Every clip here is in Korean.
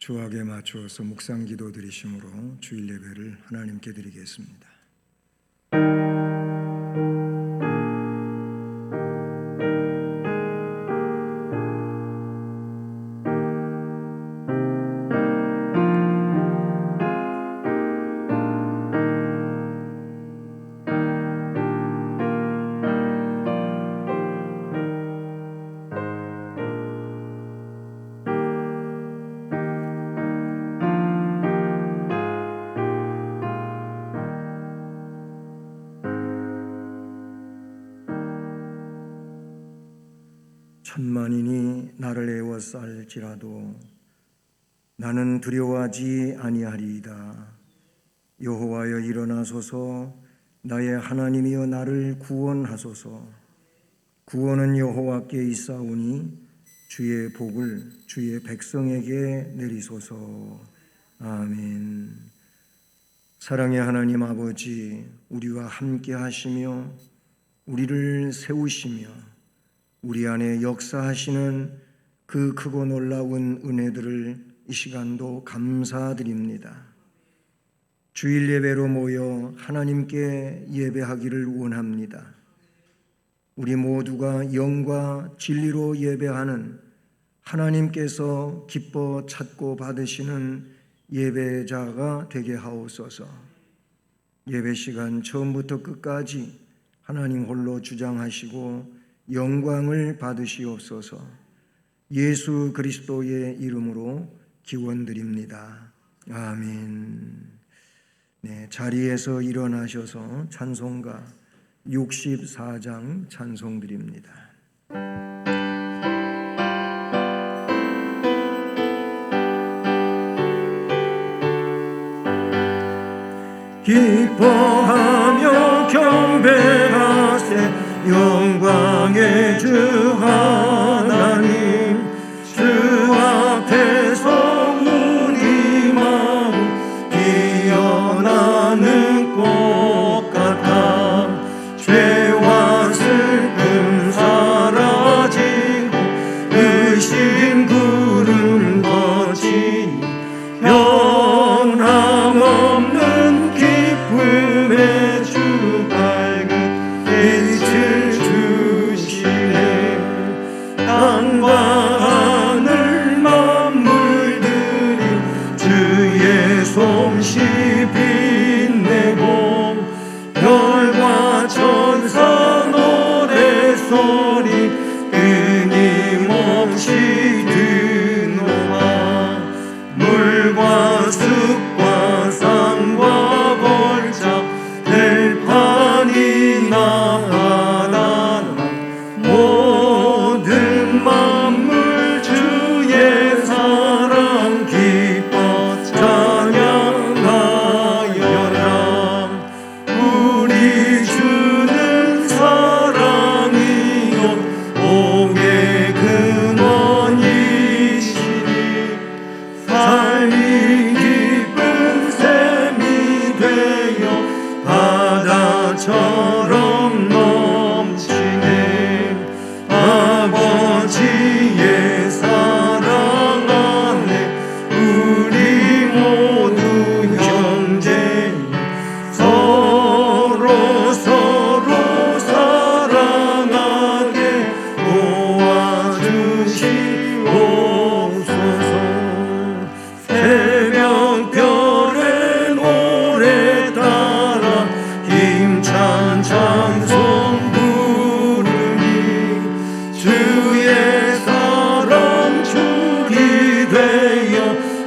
주악에 맞추어서 묵상 기도 드리심으로 주일 예배를 하나님께 드리겠습니다. 천만인이 나를 애워쌀지라도 나는 두려워하지 아니하리이다. 여호와여 일어나소서. 나의 하나님이여 나를 구원하소서. 구원은 여호와께 있사오니 주의 복을 주의 백성에게 내리소서. 아멘. 사랑의 하나님 아버지, 우리와 함께 하시며 우리를 세우시며 우리 안에 역사하시는 그 크고 놀라운 은혜들을 이 시간도 감사드립니다. 주일 예배로 모여 하나님께 예배하기를 원합니다. 우리 모두가 영과 진리로 예배하는 하나님께서 기뻐 찾고 받으시는 예배자가 되게 하옵소서. 예배 시간 처음부터 끝까지 하나님 홀로 주장하시고 영광을 받으시옵소서. 예수 그리스도의 이름으로 기원드립니다. 아멘. 네, 자리에서 일어나셔서 찬송가 64장 찬송드립니다. 기뻐하며 경배하세 영광의 주 하나님, 주 앞에서 우리 마음 피어나는 꽃 같아 죄와 슬픔 사라지고 의심 구름 거치니 변함없는 기쁨의 주 밝은 빛을 땅과 하늘 만물들이 주의 솜씨 빛내고 별과 천사 노래소리 끊임없이 드노아 물과 숲과 산과 골짜 들판이 나하다 모든 만물 주의 사랑 기뻐 찬양하여라. 우리 주는 사랑이요 복의 근원이시니 삶이 기쁜 샘이 되어 바다처럼 넘치네. 아버지의 사랑 안에 우리 모두 형제니 서로 사랑하게 도와주시옵소서. 새벽별의 노래 따라 힘찬 찬송 부르니 주의 사랑 축이 되어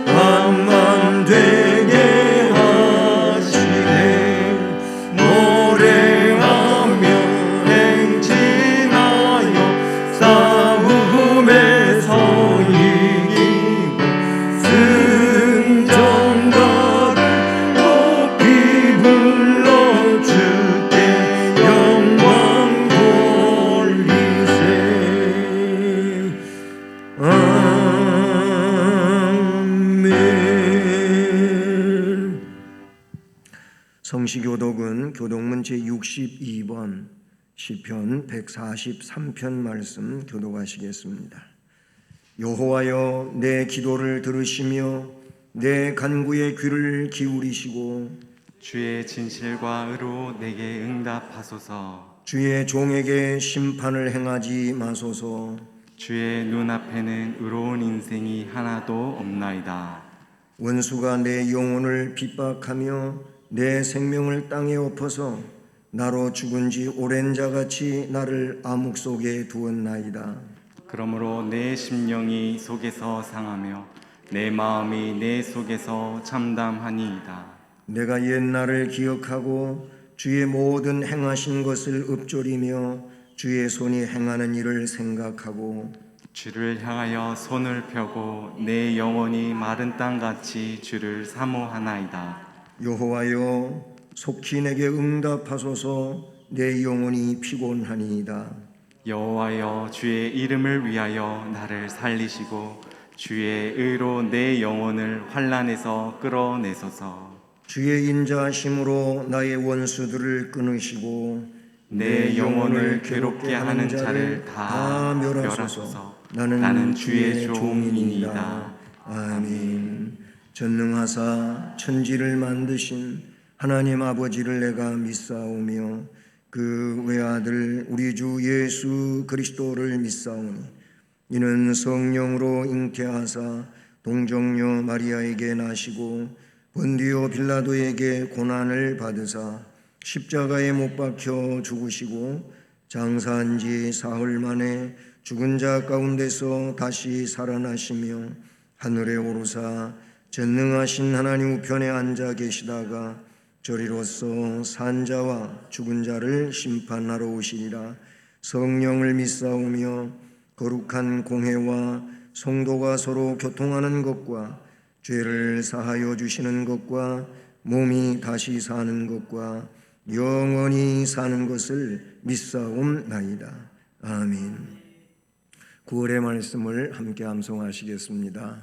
밤만 되게 하시네. 노래하며 행진하여 싸움에서 이기고 승전가를 높이 불러 주께 영광 돌리세. 아멘. 성시교독은 교독문 여호와여 내 기도를 들으시며 내 간구의 귀를 기울이시고 주의 진실과 의로 내게 응답하소서. 주의 종에게 심판을 행하지 마소서. 주의 눈앞에는 의로운 인생이 하나도 없나이다. 원수가 내 영혼을 핍박하며 내 생명을 땅에 엎어서 나로 죽은 지 오랜 자같이 나를 암흑 속에 두었나이다. 그러므로 내 심령이 속에서 상하며 내 마음이 내 속에서 참담하니이다. 내가 옛날을 기억하고 주의 모든 행하신 것을 읊조리며 주의 손이 행하는 일을 생각하고 주를 향하여 손을 펴고 내 영혼이 마른 땅같이 주를 사모하나이다. 여호와여 속히 내게 응답하소서. 내 영혼이 피곤하니이다. 여호와여 주의 이름을 위하여 나를 살리시고 주의 의로 내 영혼을 환난에서 끌어내소서. 주의 인자하심으로 나의 원수들을 끊으시고 내 영혼을 괴롭게 하는 자를 다 멸하소서. 나는 주의 종이니이다. 아멘. 전능하사 천지를 만드신 하나님 아버지를 내가 믿사오며 그 외아들 우리 주 예수 그리스도를 믿사오니 이는 성령으로 잉태하사 동정녀 마리아에게 나시고 본디오 빌라도에게 고난을 받으사 십자가에 못 박혀 죽으시고 장사한 지 사흘 만에 죽은 자 가운데서 다시 살아나시며 하늘에 오르사 전능하신 하나님 우편에 앉아 계시다가 저리로서 산자와 죽은 자를 심판하러 오시리라. 성령을 믿사오며 거룩한 공회와 성도가 서로 교통하는 것과 죄를 사하여 주시는 것과 몸이 다시 사는 것과 영원히 사는 것을 믿사옵나이다. 아멘. 9월의 말씀을 함께 암송하시겠습니다.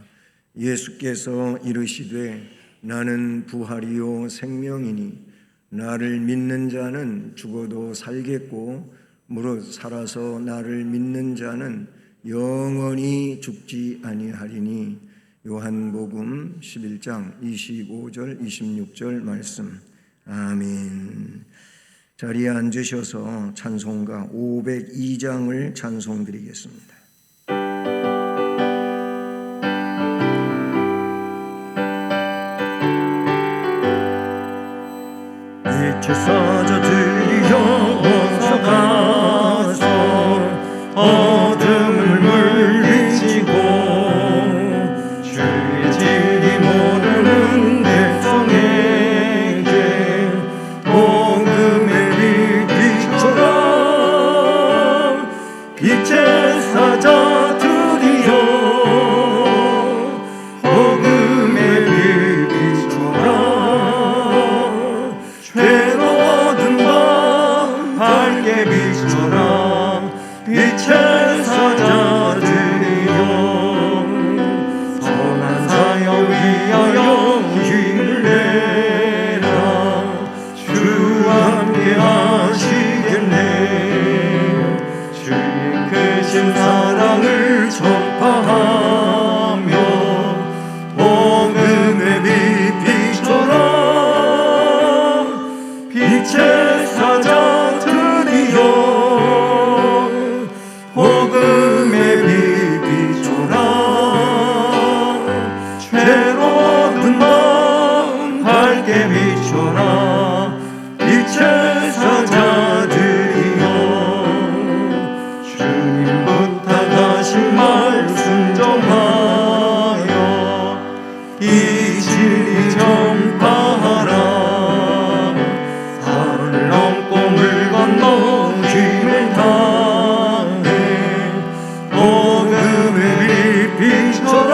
예수께서 이르시되 나는 부활이요 생명이니 나를 믿는 자는 죽어도 살겠고 무릇 살아서 나를 믿는 자는 영원히 죽지 아니하리니. 요한복음 11장 25절 26절 말씀. 아멘. 자리에 앉으셔서 찬송가 502장을 찬송드리겠습니다. 빛의 사자 들리어 어서 가서 어둠을 물리치고 주의 진리 모르는 백성에게 복음의 빛 비춰라. 빛의 사자 들이여 복음의 빛 비춰라. 괴로워든 밤 밝게 비춰라. 빛의 사자들이여 선한 사역 위하여 힘을 내라. 주와 함께 하시겠네. 주의 크신 사랑을 전파하며 복음의 빛 비춰라. 빛의 사자들이여 복음의 빛 비춰라. 죄로운 밤 밝게 비춰라. 빛의 사자들이여 주님 부탁하신 말씀 정하여 이 진리 전파하라. 물 건너 힘을 다해 복음의 빛 비춰라.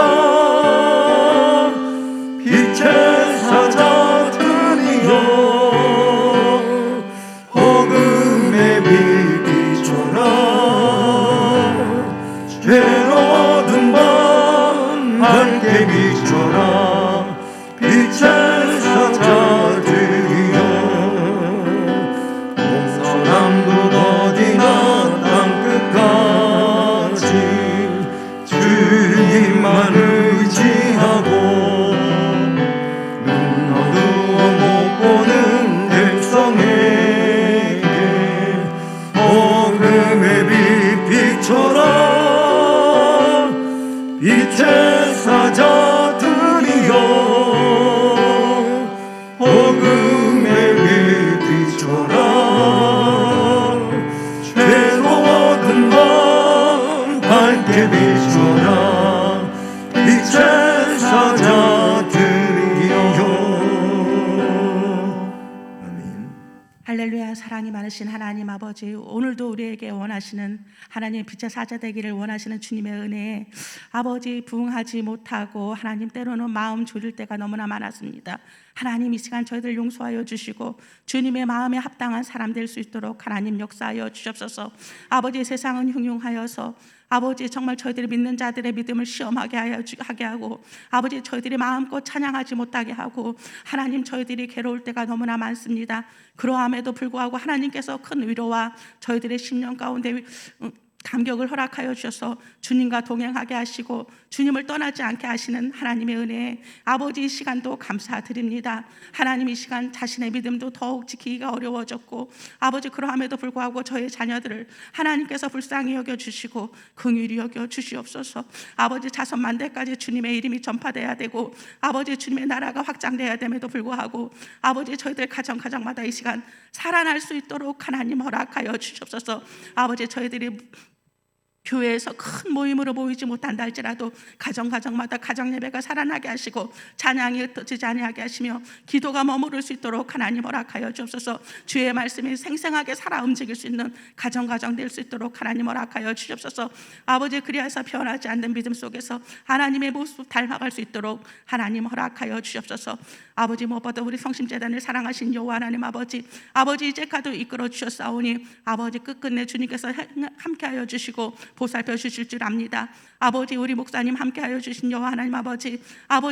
빛의 사자들이여 복음의 빛 비춰라. 죄로운 밤 밝게 비춰라. 빛의 사자들이여 남북 어디나 땅끝까지 주의 제사자들이여 복음의 빛 비춰라 죄로워든 밤 밝게 비춰라 이 제사자들이여 아멘. 할렐루야. 사랑이 많으신 하나님 아버지, 오늘도 우리에게 원하시는 하나님의 빛의 사자 되기를 원하시는 주님의 은혜에 아버지 부응하지 못하고 하나님 때로는 마음 졸일 때가 너무나 많았습니다. 하나님 이 시간 저희들 용서하여 주시고 주님의 마음에 합당한 사람 될 수 있도록 하나님 역사하여 주옵소서. 아버지 세상은 흉흉하여서 아버지 정말 저희들이 믿는 자들의 믿음을 시험하게 하게 하고 아버지 저희들이 마음껏 찬양하지 못하게 하고 하나님 저희들이 괴로울 때가 너무나 많습니다. 그러함에도 불구하고 하나님께서 큰 위로와 저희들의 심령 가운데 감격을 허락하여 주셔서 주님과 동행하게 하시고 주님을 떠나지 않게 하시는 하나님의 은혜에 아버지 이 시간도 감사드립니다. 하나님 이 시간 자신의 믿음도 더욱 지키기가 어려워졌고 아버지 그러함에도 불구하고 저의 자녀들을 하나님께서 불쌍히 여겨주시고 긍휼히 여겨주시옵소서. 아버지 자손만대까지 주님의 이름이 전파돼야 되고 아버지 주님의 나라가 확장돼야 됨에도 불구하고 아버지 저희들 가정마다 이 시간 살아날 수 있도록 하나님 허락하여 주시옵소서. 아버지 저희들이 교회에서 큰 모임으로 모이지 못한다 할지라도 가정마다 가정 예배가 살아나게 하시고 찬양이 흩어지지 아니하게 하시며 기도가 머무를 수 있도록 하나님 허락하여 주옵소서. 주의 말씀이 생생하게 살아 움직일 수 있는 가정 될 수 있도록 하나님 허락하여 주옵소서. 아버지 그리하여서 변하지 않는 믿음 속에서 하나님의 모습 닮아갈 수 있도록 하나님 허락하여 주옵소서. 아버지 무엇보다 우리 성심재단을 사랑하신 여호와 하나님 아버지 이제까지 이끌어 주셨사오니 아버지 끝끝내 주님께서 함께하여 주시고 보살펴 주실 줄 압니다. 아버지 우리 목사님 함께하여 주신 여호와 하나님 아버지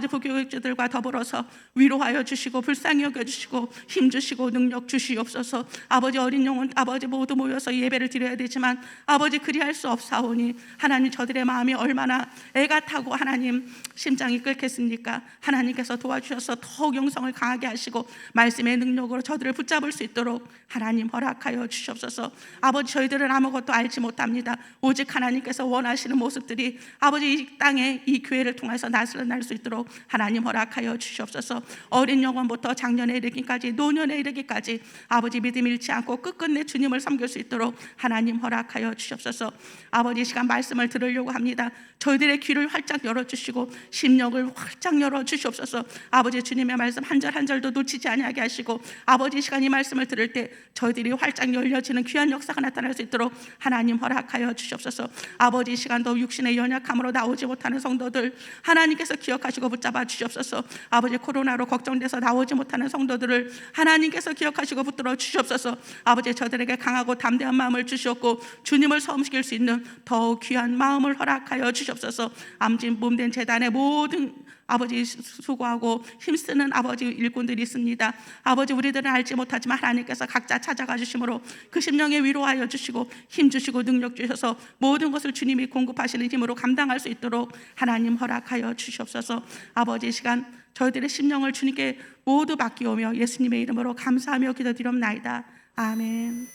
부교육자들과 더불어서 위로하여 주시고 불쌍히 여겨주시고 힘주시고 능력 주시옵소서. 아버지 어린 영혼 모두 모여서 예배를 드려야 되지만 아버지 그리할 수 없사오니 하나님 저들의 마음이 얼마나 애가 타고 하나님 심장이 끓겠습니까? 하나님께서 도와주셔서 더욱 영성을 강하게 하시고 말씀의 능력으로 저들을 붙잡을 수 있도록 하나님 허락하여 주시옵소서. 아버지 저희들은 아무것도 알지 못합니다. 오직 하나님께서 원하시는 모습들이 아버지 이 땅에 이 교회를 통해서 나타날 수 있도록 하나님 허락하여 주시옵소서. 어린 영혼부터 장년에 이르기까지 노년에 이르기까지 아버지 믿음 잃지 않고 끝끝내 주님을 섬길 수 있도록 하나님 허락하여 주시옵소서. 아버지 이 시간 말씀을 들으려고 합니다. 저희들의 귀를 활짝 열어주시고 심령을 활짝 열어주시옵소서. 아버지 주님의 말씀 한 절 한 절도 놓치지 아니하게 하시고 아버지 이 시간 이 말씀을 들을 때 저희들이 활짝 열려지는 귀한 역사가 나타날 수 있도록 하나님 허락하여 주시옵소서. 아버지 이 시간도 육신의 연약함으로 나오지 못하는 성도들 하나님께서 기억하시고 붙잡아 주시옵소서. 아버지 코로나로 걱정돼서 나오지 못하는 성도들을 하나님께서 기억하시고 붙들어 주시옵소서. 아버지 저들에게 강하고 담대한 마음을 주시옵고 주님을 섬기실 수 있는 더욱 귀한 마음을 허락하여 주시옵소서. 암진 몸된 재단의 모든 아버지 수고하고 힘쓰는 아버지 일꾼들이 있습니다. 아버지 우리들은 알지 못하지만 하나님께서 각자 찾아가 주심으로 그 심령에 위로하여 주시고 힘 주시고 능력 주셔서 모든 것을 주님이 공급하시는 힘으로 감당할 수 있도록 하나님 허락하여 주시옵소서. 아버지 이 시간 저희들의 심령을 주님께 모두 맡기오며 예수님의 이름으로 감사하며 기도드리옵나이다. 아멘.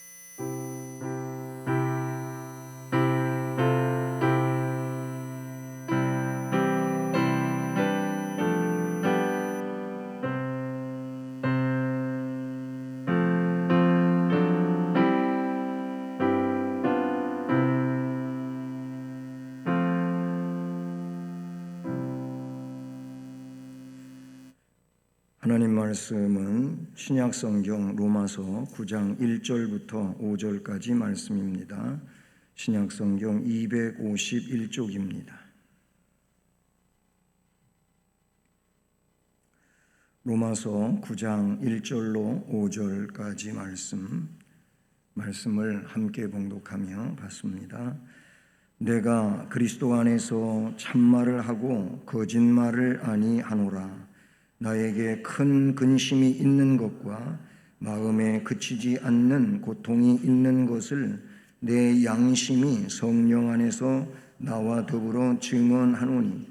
하나님 말씀은 신약성경 로마서 9장 1절부터 5절까지 말씀입니다. 신약성경 251쪽입니다. 로마서 9장 1절로 5절까지 말씀을 함께 봉독하며 봤습니다. 내가 그리스도 안에서 참말을 하고 거짓말을 아니하노라. 나에게 큰 근심이 있는 것과 마음에 그치지 않는 고통이 있는 것을 내 양심이 성령 안에서 나와 더불어 증언하노니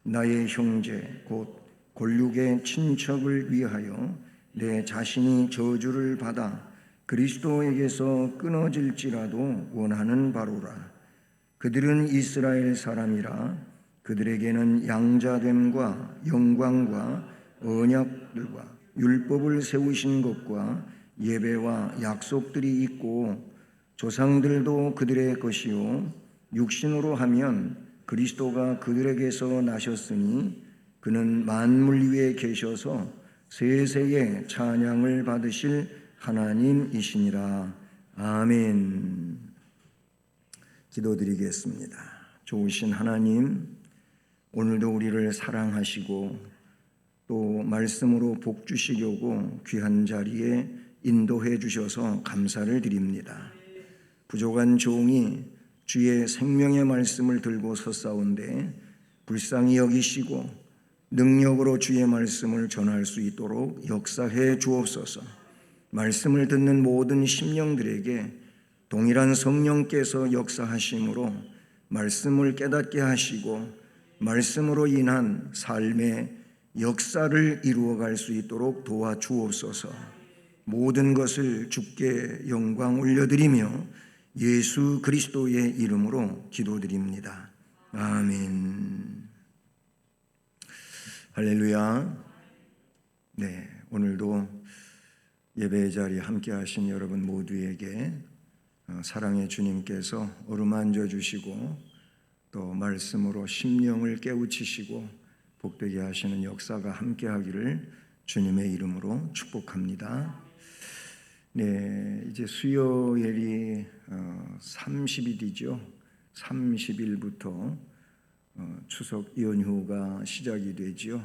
나의 형제 곧 골육의 친척을 위하여 내 자신이 저주를 받아 그리스도에게서 끊어질지라도 원하는 바로라. 그들은 이스라엘 사람이라 그들에게는 양자됨과 영광과 언약들과 율법을 세우신 것과 예배와 약속들이 있고 조상들도 그들의 것이요 육신으로 하면 그리스도가 그들에게서 나셨으니 그는 만물 위에 계셔서 세세의 찬양을 받으실 하나님이시니라. 아멘. 기도드리겠습니다. 좋으신 하나님, 오늘도 우리를 사랑하시고 또 말씀으로 복 주시려고 귀한 자리에 인도해 주셔서 감사를 드립니다. 부족한 종이 주의 생명의 말씀을 들고 섰사온데 불쌍히 여기시고 능력으로 주의 말씀을 전할 수 있도록 역사해 주옵소서. 말씀을 듣는 모든 심령들에게 동일한 성령께서 역사하심으로 말씀을 깨닫게 하시고 말씀으로 인한 삶의 역사를 이루어갈 수 있도록 도와주옵소서. 모든 것을 주께 영광 올려드리며 예수 그리스도의 이름으로 기도드립니다. 아멘. 할렐루야. 네, 오늘도 예배의 자리에 함께 하신 여러분 모두에게 사랑의 주님께서 어루만져 주시고 또 말씀으로 심령을 깨우치시고 복되게 하시는 역사가 함께 하기를 주님의 이름으로 축복합니다. 네, 이제 수요일이 30일이죠. 30일부터 추석 연휴가 시작이 되죠.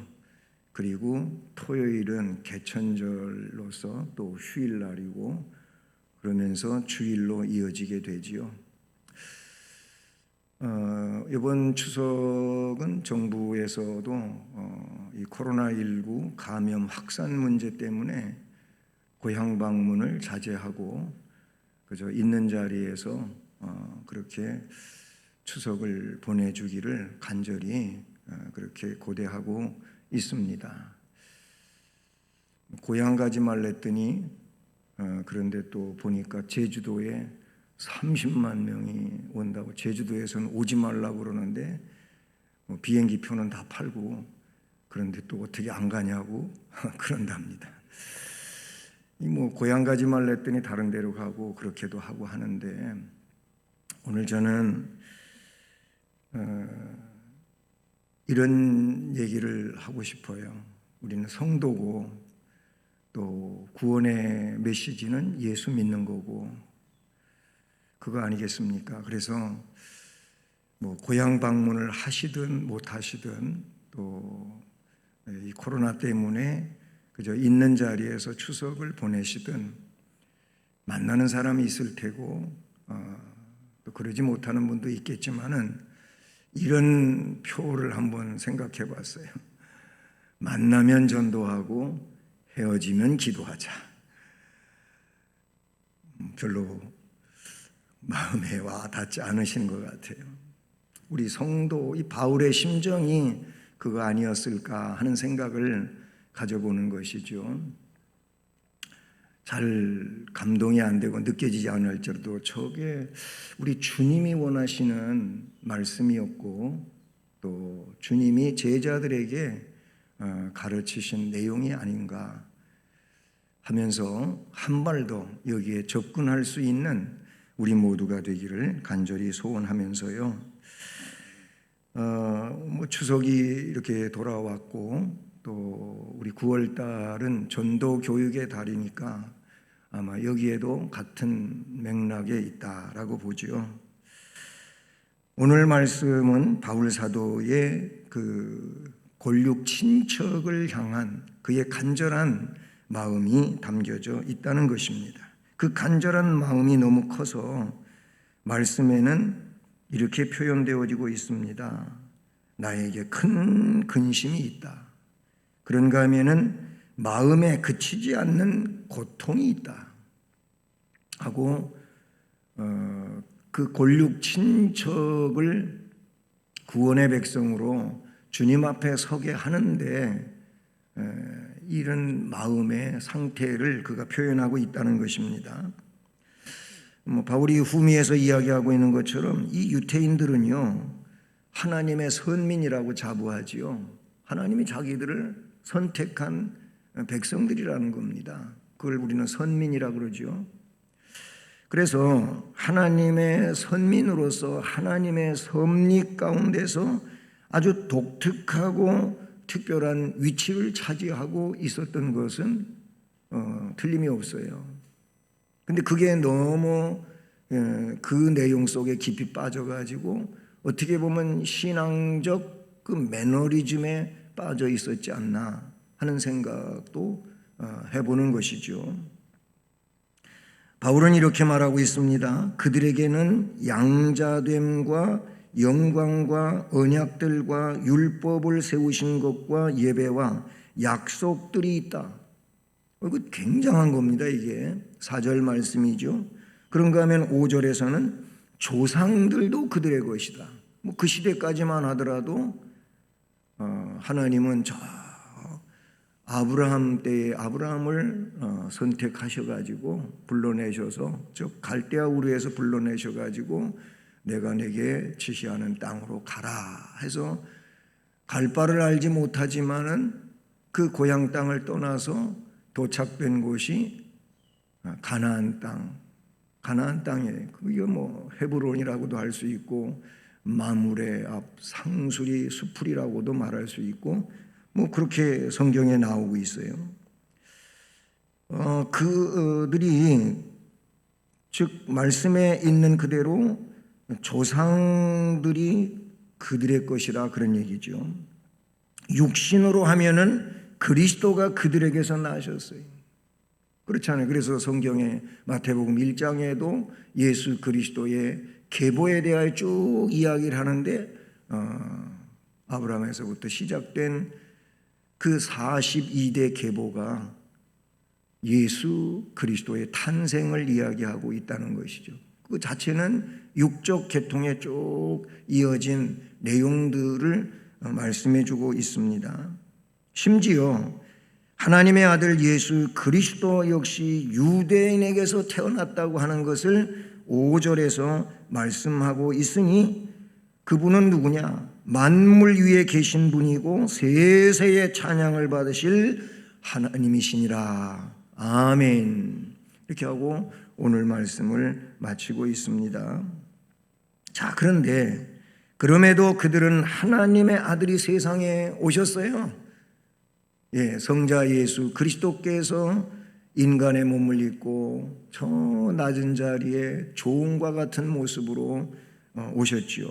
그리고 토요일은 개천절로서 또 휴일날이고 그러면서 주일로 이어지게 되지요. 이번 추석은 정부에서도 이 코로나19 감염 확산 문제 때문에 고향 방문을 자제하고 그저 있는 자리에서 그렇게 추석을 보내주기를 간절히 그렇게 고대하고 있습니다. 고향 가지 말랬더니 그런데 또 보니까 제주도에 30만 명이 온다고, 제주도에서는 오지 말라고 그러는데 비행기 표는 다 팔고 그런데 또 어떻게 안 가냐고 그런답니다. 고향 가지 말랬더니 다른 데로 가고 그렇게도 하고 하는데 오늘 저는 이런 얘기를 하고 싶어요. 우리는 성도고 또 구원의 메시지는 예수 믿는 거고 그거 아니겠습니까? 그래서 고향 방문을 하시든 못 하시든 또 이 코로나 때문에 그저 있는 자리에서 추석을 보내시든 만나는 사람이 있을 테고 또 그러지 못하는 분도 있겠지만은 이런 표를 한번 생각해 봤어요. 만나면 전도하고 헤어지면 기도하자. 별로 마음에 와 닿지 않으신 것 같아요. 우리 성도, 이 바울의 심정이 그거 아니었을까 하는 생각을 가져보는 것이죠. 잘 감동이 안 되고 느껴지지 않을지라도 저게 우리 주님이 원하시는 말씀이었고 또 주님이 제자들에게 가르치신 내용이 아닌가 하면서 한 발 더 여기에 접근할 수 있는 우리 모두가 되기를 간절히 소원하면서요. 추석이 이렇게 돌아왔고 또 우리 9월 달은 전도 교육의 달이니까 아마 여기에도 같은 맥락에 있다라고 보죠. 오늘 말씀은 바울 사도의 그 골육 친척을 향한 그의 간절한 마음이 담겨져 있다는 것입니다. 그 간절한 마음이 너무 커서 말씀에는 이렇게 표현되어지고 있습니다. 나에게 큰 근심이 있다. 그런가 하면은 마음에 그치지 않는 고통이 있다 하고 그 골육 친척을 구원의 백성으로 주님 앞에 서게 하는데 이런 마음의 상태를 그가 표현하고 있다는 것입니다. 바울이 후미에서 이야기하고 있는 것처럼 이 유태인들은요 하나님의 선민이라고 자부하지요. 하나님이 자기들을 선택한 백성들이라는 겁니다. 그걸 우리는 선민이라고 그러죠. 그래서 하나님의 선민으로서 하나님의 섭리 가운데서 아주 독특하고 특별한 위치를 차지하고 있었던 것은 틀림이 없어요. 근데 그게 너무 그 내용 속에 깊이 빠져가지고 어떻게 보면 신앙적 그 매너리즘에 빠져 있었지 않나 하는 생각도 해보는 것이죠. 바울은 이렇게 말하고 있습니다. 그들에게는 양자됨과 영광과 언약들과 율법을 세우신 것과 예배와 약속들이 있다. 이거 굉장한 겁니다. 이게 4절 말씀이죠. 그런가 하면 5절에서는 조상들도 그들의 것이다. 뭐 그 시대까지만 하더라도 하나님은 저 아브라함 때에 아브라함을 선택하셔가지고 불러내셔서 즉 갈대아 우르에서 불러내셔가지고 내가 내게 지시하는 땅으로 가라 해서 갈 바를 알지 못하지만은 그 고향 땅을 떠나서 도착된 곳이 가나안 땅에 그게 뭐 헤브론이라고도 할 수 있고 마물의 앞 상수리 수풀이라고도 말할 수 있고 뭐 그렇게 성경에 나오고 있어요. 그들이 즉 말씀에 있는 그대로 조상들이 그들의 것이라 그런 얘기죠. 육신으로 하면은 그리스도가 그들에게서 나셨어요. 그렇잖아요. 그래서 성경에 마태복음 1장에도 예수 그리스도의 계보에 대하여 쭉 이야기를 하는데 아브라함에서부터 시작된 그 42대 계보가 예수 그리스도의 탄생을 이야기하고 있다는 것이죠. 그 자체는 육적 계통에 쭉 이어진 내용들을 말씀해 주고 있습니다. 심지어 하나님의 아들 예수 그리스도 역시 유대인에게서 태어났다고 하는 것을 5절에서 말씀하고 있으니 그분은 누구냐? 만물 위에 계신 분이고 세세의 찬양을 받으실 하나님이시니라. 아멘. 이렇게 하고 오늘 말씀을 마치고 있습니다. 자, 그런데 그럼에도 그들은 하나님의 아들이 세상에 오셨어요. 예, 성자 예수 그리스도께서 인간의 몸을 입고 저 낮은 자리에 조음과 같은 모습으로 오셨지요.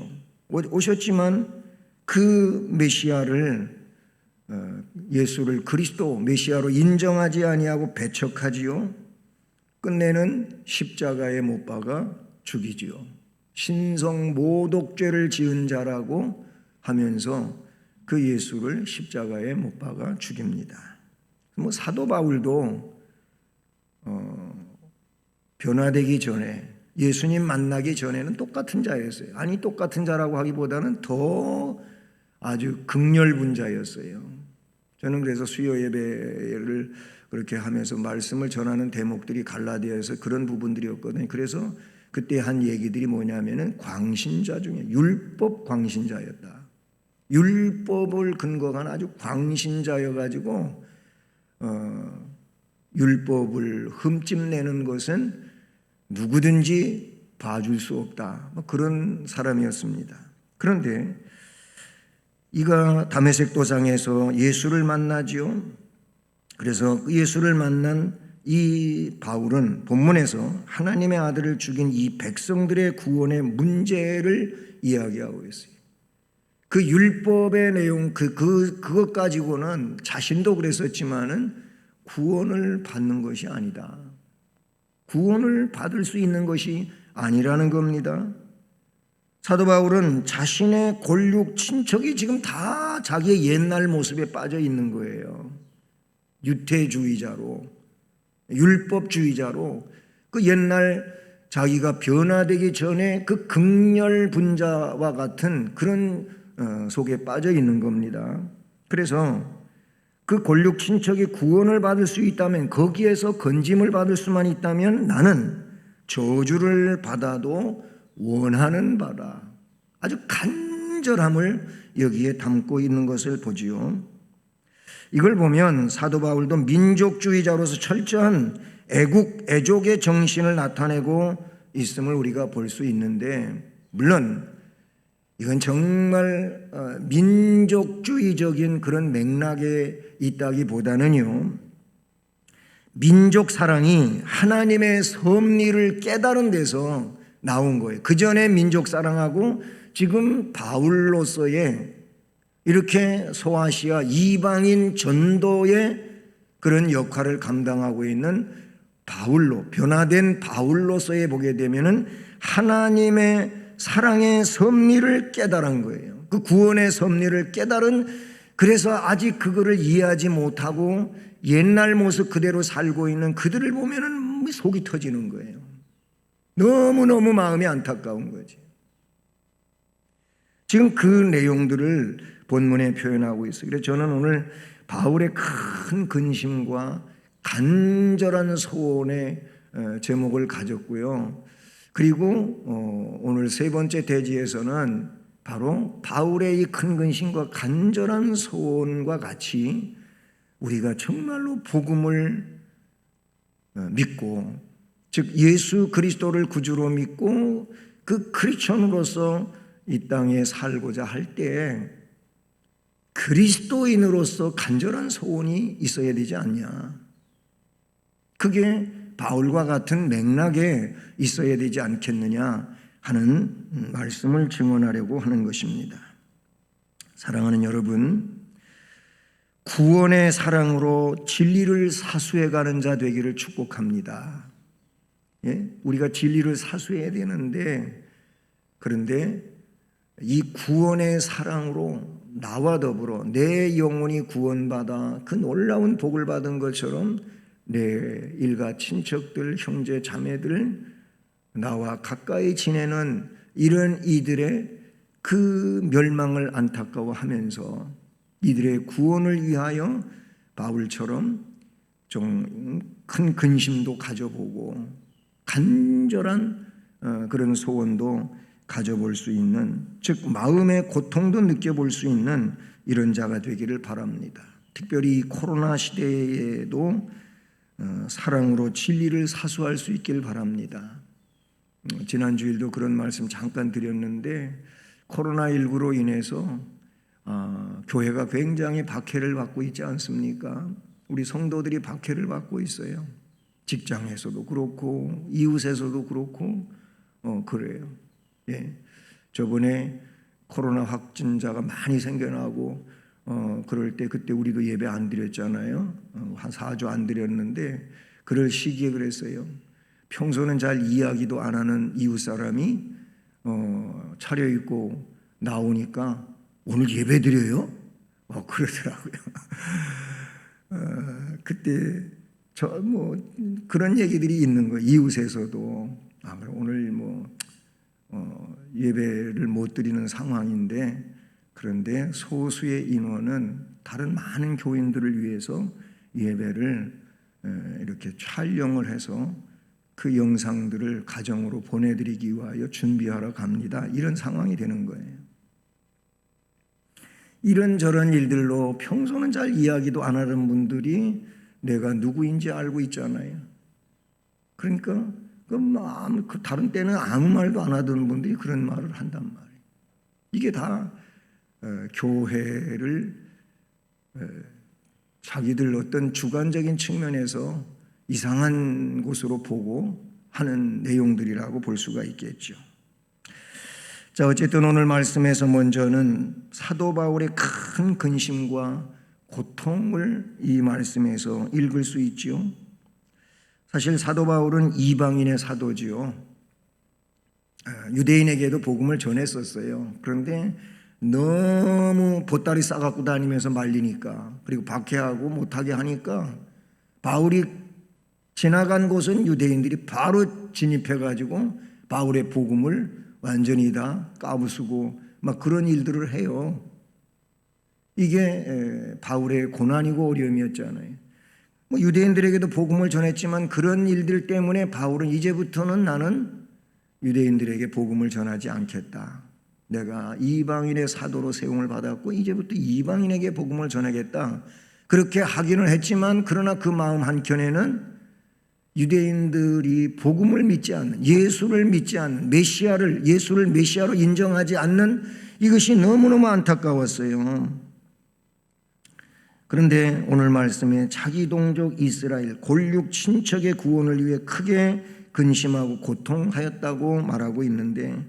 오셨지만 그 메시아를 예수를 그리스도 메시아로 인정하지 아니하고 배척하지요. 끝내는 십자가에 못 박아 죽이지요. 신성 모독죄를 지은 자라고 하면서 그 예수를 십자가에 못 박아 죽입니다. 뭐 사도 바울도 변화되기 전에 예수님 만나기 전에는 똑같은 자였어요. 아니 똑같은 자라고 하기보다는 더 아주 극렬분 자였어요. 저는 그래서 수요 예배를 그렇게 하면서 말씀을 전하는 대목들이 갈라디아에서 그런 부분들이었거든요. 그래서 그때 한 얘기들이 뭐냐면은 광신자 중에 율법 광신자였다. 율법을 근거한 아주 광신자여가지고 율법을 흠집내는 것은 누구든지 봐줄 수 없다. 그런 사람이었습니다. 그런데 이가 다메섹 도상에서 예수를 만나지요. 그래서 예수를 만난 이 바울은 본문에서 하나님의 아들을 죽인 이 백성들의 구원의 문제를 이야기하고 있어요. 그 율법의 내용 그것 가지고는 자신도 그랬었지만은 구원을 받는 것이 아니다. 구원을 받을 수 있는 것이 아니라는 겁니다. 사도 바울은 자신의 골육 친척이 지금 다 자기의 옛날 모습에 빠져 있는 거예요. 유태주의자로, 율법주의자로 그 옛날 자기가 변화되기 전에 그 극렬 분자와 같은 그런 속에 빠져 있는 겁니다. 그래서 그 골육 친척이 구원을 받을 수 있다면, 거기에서 건짐을 받을 수만 있다면 나는 저주를 받아도 원하는 바라. 아주 간절히 간절함을 여기에 담고 있는 것을 보지요. 이걸 보면 사도 바울도 민족주의자로서 철저한 애국의 정신을 나타내고 있음을 우리가 볼 수 있는데, 물론 이건 정말 민족주의적인 그런 맥락에 있다기보다는요, 민족 사랑이 하나님의 섭리를 깨달은 데서 나온 거예요. 그 전에 민족 사랑하고 지금 바울로서의 이렇게 소아시아 이방인 전도의 그런 역할을 감당하고 있는 바울로, 변화된 바울로서의 보게 되면은 하나님의 사랑의 섭리를 깨달은 거예요. 그 구원의 섭리를 깨달은, 그래서 아직 그거를 이해하지 못하고 옛날 모습 그대로 살고 있는 그들을 보면은 속이 터지는 거예요. 너무너무 마음이 안타까운 거지. 지금 그 내용들을 본문에 표현하고 있어요. 그래서 저는 오늘 바울의 큰 근심과 간절한 소원의 제목을 가졌고요. 그리고 오늘 세 번째 대지에서는 바로 바울의 이 큰 근심과 간절한 소원과 같이 우리가 정말로 복음을 믿고, 즉 예수 그리스도를 구주로 믿고 그 크리스천으로서 이 땅에 살고자 할 때 그리스도인으로서 간절한 소원이 있어야 되지 않냐. 그게 바울과 같은 맥락에 있어야 되지 않겠느냐 하는 말씀을 증언하려고 하는 것입니다. 사랑하는 여러분, 구원의 사랑으로 진리를 사수해가는 자 되기를 축복합니다. 예? 우리가 진리를 사수해야 되는데, 그런데 이 구원의 사랑으로 나와 더불어 내 영혼이 구원받아 그 놀라운 복을 받은 것처럼 내 일가 친척들, 형제 자매들, 나와 가까이 지내는 이런 이들의 그 멸망을 안타까워하면서 이들의 구원을 위하여 바울처럼 좀 큰 근심도 가져보고 간절한 그런 소원도 가져볼 수 있는, 즉 마음의 고통도 느껴볼 수 있는 이런 자가 되기를 바랍니다. 특별히 이 코로나 시대에도 사랑으로 진리를 사수할 수 있길 바랍니다. 지난 주일도 그런 말씀 잠깐 드렸는데, 코로나19로 인해서 교회가 굉장히 박해를 받고 있지 않습니까? 우리 성도들이 박해를 받고 있어요. 직장에서도 그렇고 이웃에서도 그렇고 그래요. 예. 저번에 코로나 확진자가 많이 생겨나고 그럴 때 그때 우리도 예배 안 드렸잖아요. 한 4주 안 드렸는데 그럴 시기에 그랬어요. 평소는 잘 이야기도 안 하는 이웃 사람이 차려입고 나오니까 오늘 예배 드려요? 그러더라고요. 그때 그런 얘기들이 있는 거예요. 이웃에서도 오늘 예배를 못 드리는 상황인데, 그런데 소수의 인원은 다른 많은 교인들을 위해서 예배를 이렇게 촬영을 해서 그 영상들을 가정으로 보내드리기 위하여 준비하러 갑니다. 이런 상황이 되는 거예요. 이런저런 일들로 평소는 잘 이야기도 안 하는 분들이 내가 누구인지 알고 있잖아요. 그러니까 다른 때는 아무 말도 안 하던 분들이 그런 말을 한단 말이에요. 이게 다 교회를 자기들 어떤 주관적인 측면에서 이상한 곳으로 보고 하는 내용들이라고 볼 수가 있겠죠. 자, 어쨌든 오늘 말씀에서 먼저는 사도 바울의 큰 근심과 고통을 이 말씀에서 읽을 수 있죠. 사실 사도 바울은 이방인의 사도지요. 유대인에게도 복음을 전했었어요. 그런데 너무 보따리 싸갖고 다니면서 말리니까, 그리고 박해하고 못하게 하니까 바울이 지나간 곳은 유대인들이 바로 진입해가지고 바울의 복음을 완전히 다 까부수고 막 그런 일들을 해요. 이게 바울의 고난이고 어려움이었잖아요. 유대인들에게도 복음을 전했지만 그런 일들 때문에 바울은 이제부터는 나는 유대인들에게 복음을 전하지 않겠다. 내가 이방인의 사도로 세움을 받았고 이제부터 이방인에게 복음을 전하겠다. 그렇게 하기는 했지만 그러나 그 마음 한켠에는 유대인들이 복음을 믿지 않는, 예수를 믿지 않는, 예수를 메시아로 인정하지 않는 이것이 너무너무 안타까웠어요. 그런데 오늘 말씀에 자기 동족 이스라엘 골육 친척의 구원을 위해 크게 근심하고 고통하였다고 말하고 있는데,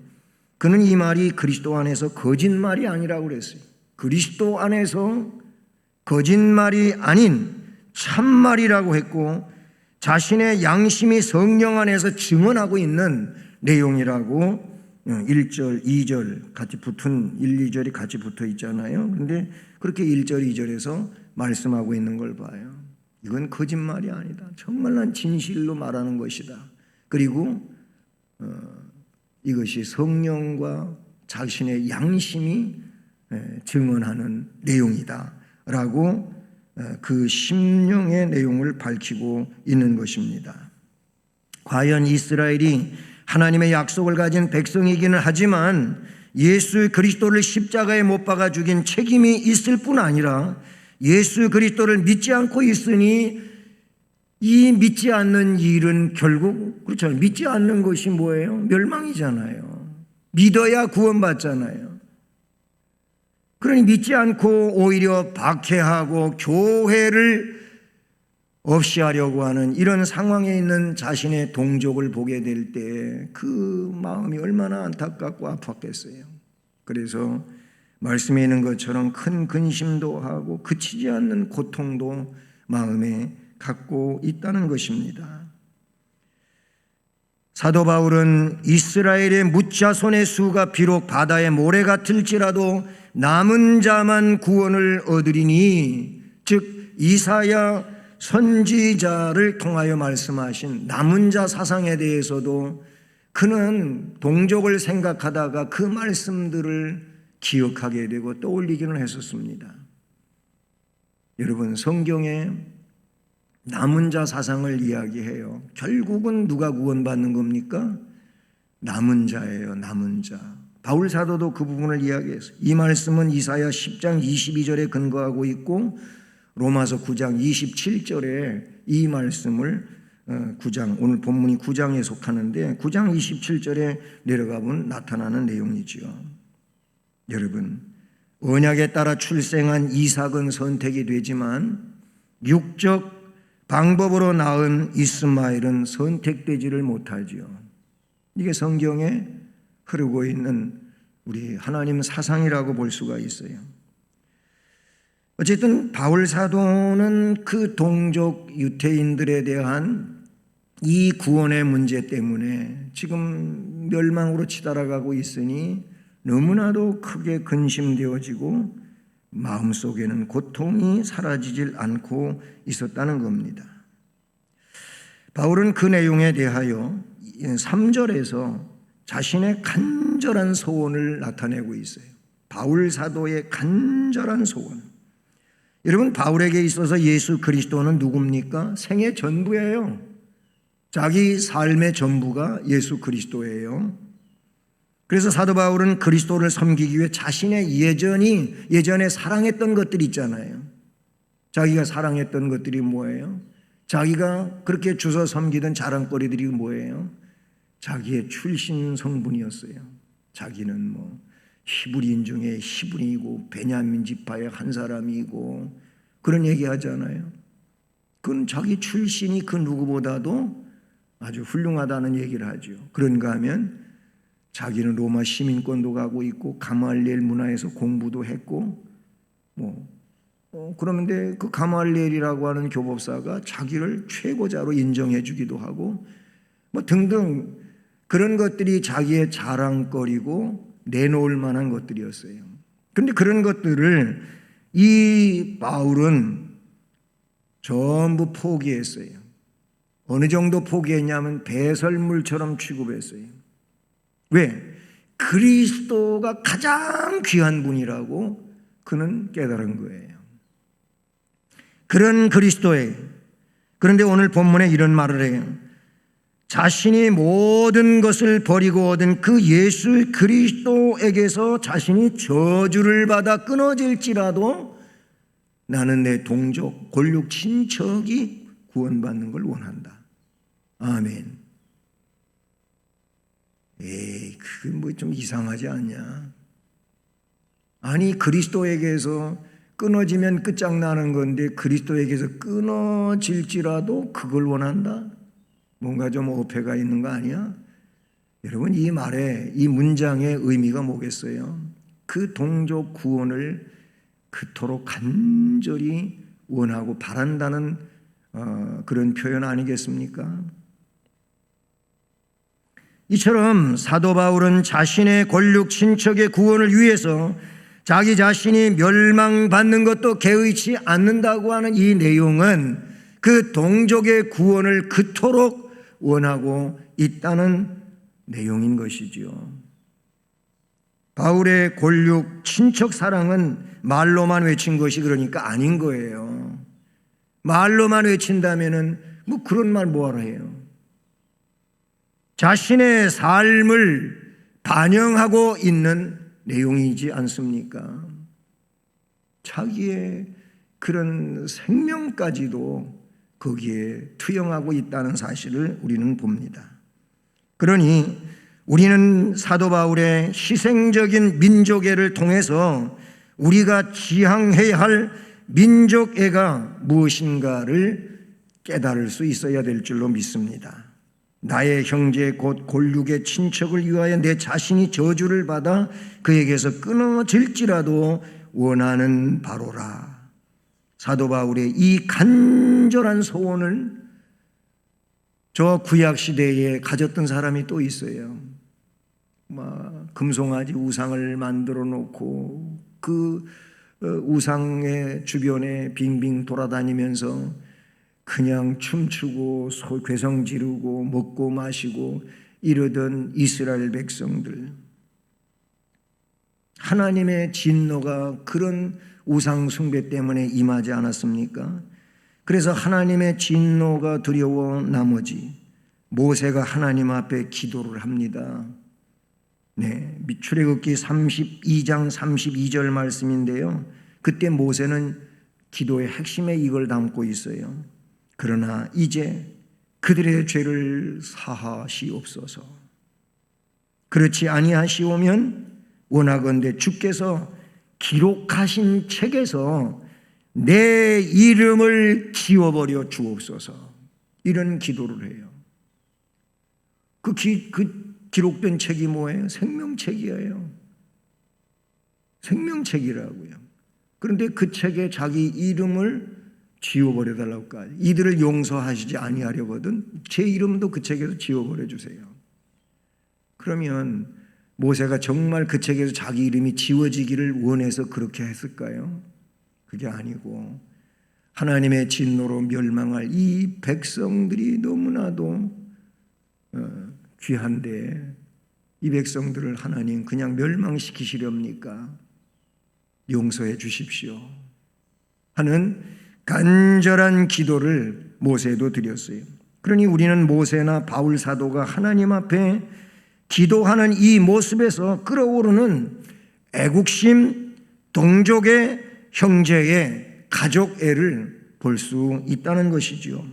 그는 이 말이 그리스도 안에서 거짓말이 아니라고 그랬어요. 그리스도 안에서 거짓말이 아닌 참말이라고 했고, 자신의 양심이 성령 안에서 증언하고 있는 내용이라고 1절, 2절 같이 붙은 1, 2절이 같이 붙어 있잖아요. 그런데 그렇게 1절, 2절에서 말씀하고 있는 걸 봐요. 이건 거짓말이 아니다. 정말 난 진실로 말하는 것이다. 그리고 이것이 성령과 자신의 양심이 증언하는 내용이다 라고 그 심령의 내용을 밝히고 있는 것입니다. 과연 이스라엘이 하나님의 약속을 가진 백성이기는 하지만 예수 그리스도를 십자가에 못 박아 죽인 책임이 있을 뿐 아니라 예수 그리스도를 믿지 않고 있으니 이 믿지 않는 일은 결국 그렇죠. 믿지 않는 것이 뭐예요? 멸망이잖아요. 믿어야 구원받잖아요. 그러니 믿지 않고 오히려 박해하고 교회를 없이 하려고 하는 이런 상황에 있는 자신의 동족을 보게 될 때 그 마음이 얼마나 안타깝고 아팠겠어요. 그래서 말씀에 있는 것처럼 큰 근심도 하고 그치지 않는 고통도 마음에 갖고 있다는 것입니다. 사도 바울은 이스라엘의 뭇자손의 수가 비록 바다의 모래 같을지라도 남은 자만 구원을 얻으리니, 즉 이사야 선지자를 통하여 말씀하신 남은 자 사상에 대해서도 그는 동족을 생각하다가 그 말씀들을 기억하게 되고 떠올리기는 했었습니다. 여러분, 성경에 남은 자 사상을 이야기해요. 결국은 누가 구원받는 겁니까? 남은 자예요. 남은 자. 바울 사도도 그 부분을 이야기했어요. 이 말씀은 이사야 10장 22절에 근거하고 있고 로마서 9장 27절에 이 말씀을 9장, 오늘 본문이 9장에 속하는데 9장 27절에 내려가 보면 나타나는 내용이지요. 여러분, 언약에 따라 출생한 이삭은 선택이 되지만 육적 방법으로 낳은 이스마엘은 선택되지를 못하지요. 이게 성경에 흐르고 있는 우리 하나님 사상이라고 볼 수가 있어요. 어쨌든 바울 사도는 그 동족 유태인들에 대한 이 구원의 문제 때문에 지금 멸망으로 치달아가고 있으니 너무나도 크게 근심되어지고 마음속에는 고통이 사라지질 않고 있었다는 겁니다. 바울은 그 내용에 대하여 3절에서 자신의 간절한 소원을 나타내고 있어요. 바울 사도의 간절한 소원. 여러분, 바울에게 있어서 예수 그리스도는 누굽니까? 생의 전부예요. 자기 삶의 전부가 예수 그리스도예요. 그래서 사도 바울은 그리스도를 섬기기 위해 자신의 예전에 사랑했던 것들이 있잖아요. 자기가 사랑했던 것들이 뭐예요? 자기가 그렇게 주서 섬기던 자랑거리들이 뭐예요? 자기의 출신 성분이었어요. 자기는 히브리인 중에 히브리이고 베냐민 지파의 한 사람이고 그런 얘기 하잖아요. 그건 자기 출신이 그 누구보다도 아주 훌륭하다는 얘기를 하죠. 그런가 하면 자기는 로마 시민권도 가고 있고 가말리엘 문화에서 공부도 했고 그런데 그 가말리엘이라고 하는 교법사가 자기를 최고자로 인정해 주기도 하고 등등 그런 것들이 자기의 자랑거리고 내놓을 만한 것들이었어요. 그런데 그런 것들을 이 바울은 전부 포기했어요. 어느 정도 포기했냐면 배설물처럼 취급했어요. 왜? 그리스도가 가장 귀한 분이라고 그는 깨달은 거예요. 그런 그리스도에, 그런데 오늘 본문에 이런 말을 해요. 자신이 모든 것을 버리고 얻은 그 예수 그리스도에게서 자신이 저주를 받아 끊어질지라도 나는 내 동족, 골육, 친척이 구원받는 걸 원한다. 아멘. 에이, 그게 뭐 좀 이상하지 않냐? 아니, 그리스도에게서 끊어지면 끝장나는 건데 그리스도에게서 끊어질지라도 그걸 원한다? 뭔가 좀 어폐가 있는 거 아니야? 여러분, 이 말에, 이 문장의 의미가 뭐겠어요? 그 동족 구원을 그토록 간절히 원하고 바란다는 그런 표현 아니겠습니까? 이처럼 사도 바울은 자신의 골육 친척의 구원을 위해서 자기 자신이 멸망받는 것도 개의치 않는다고 하는 이 내용은 그 동족의 구원을 그토록 원하고 있다는 내용인 것이지요. 바울의 골육 친척 사랑은 말로만 외친 것이 그러니까 아닌 거예요. 말로만 외친다면은 뭐 그런 말 뭐하러 해요? 자신의 삶을 반영하고 있는 내용이지 않습니까? 자기의 그런 생명까지도 거기에 투영하고 있다는 사실을 우리는 봅니다. 그러니 우리는 사도 바울의 희생적인 민족애를 통해서 우리가 지향해야 할 민족애가 무엇인가를 깨달을 수 있어야 될 줄로 믿습니다. 나의 형제 곧 골육의 친척을 위하여 내 자신이 저주를 받아 그에게서 끊어질지라도 원하는 바로라. 사도 바울의 이 간절한 소원을 저 구약시대에 가졌던 사람이 또 있어요. 금송아지 우상을 만들어 놓고 그 우상의 주변에 빙빙 돌아다니면서 그냥 춤추고 괴성 지르고 먹고 마시고 이러던 이스라엘 백성들, 하나님의 진노가 그런 우상 숭배 때문에 임하지 않았습니까? 그래서 하나님의 진노가 두려워 나머지 모세가 하나님 앞에 기도를 합니다. 네, 출애굽기 32장 32절 말씀인데요. 그때 모세는 기도의 핵심에 이걸 담고 있어요. 그러나 이제 그들의 죄를 사하시옵소서. 그렇지 아니하시오면 원하건대 주께서 기록하신 책에서 내 이름을 지워버려 주옵소서. 이런 기도를 해요. 그 기록된 책이 뭐예요? 생명책이에요. 생명책이라고요. 그런데 그 책에 자기 이름을 지워버려 달라고 하죠. 이들을 용서하시지 아니하려거든 제 이름도 그 책에서 지워버려 주세요. 그러면 모세가 정말 그 책에서 자기 이름이 지워지기를 원해서 그렇게 했을까요? 그게 아니고 하나님의 진노로 멸망할 이 백성들이 너무나도 귀한데 이 백성들을 하나님 그냥 멸망시키시렵니까? 용서해 주십시오 하는 간절한 기도를 모세도 드렸어요. 그러니 우리는 모세나 바울 사도가 하나님 앞에 기도하는 이 모습에서 끓어오르는 애국심, 동족의 형제의 가족애를 볼 수 있다는 것이죠.